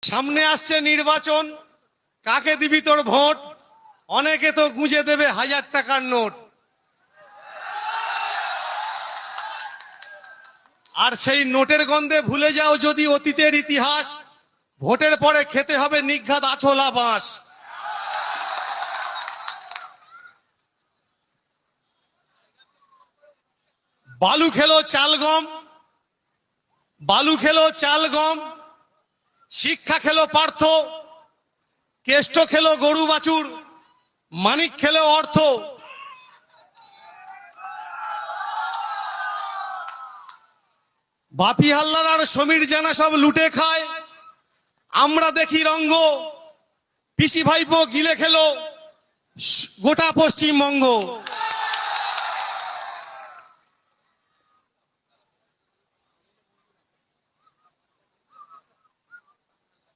সামনে আসছে নির্বাচন, কাকে দিবি তোর ভোট? অনেকে তো গুঁজে দেবে 1000 টাকার নোট। আর সেই নোটের গন্ধে ভুলে যাও যদি অতীতের ইতিহাস, ভোটের পরে খেতে হবে নিঘাত আছলা বাঁশ। বালু খেলো চাল গম, বালু খেলো চাল গম, শিক্ষা খেলো পার্থ, কেষ্ট খেলো গরু বাছুর, মানিক খেলো অর্থ। বাপি হালদার আর সমীর জানা সব লুটে খায়, আমরা দেখি রঙ্গ। পিসি ভাইপো গিলে খেলো গোটা পশ্চিমবঙ্গ।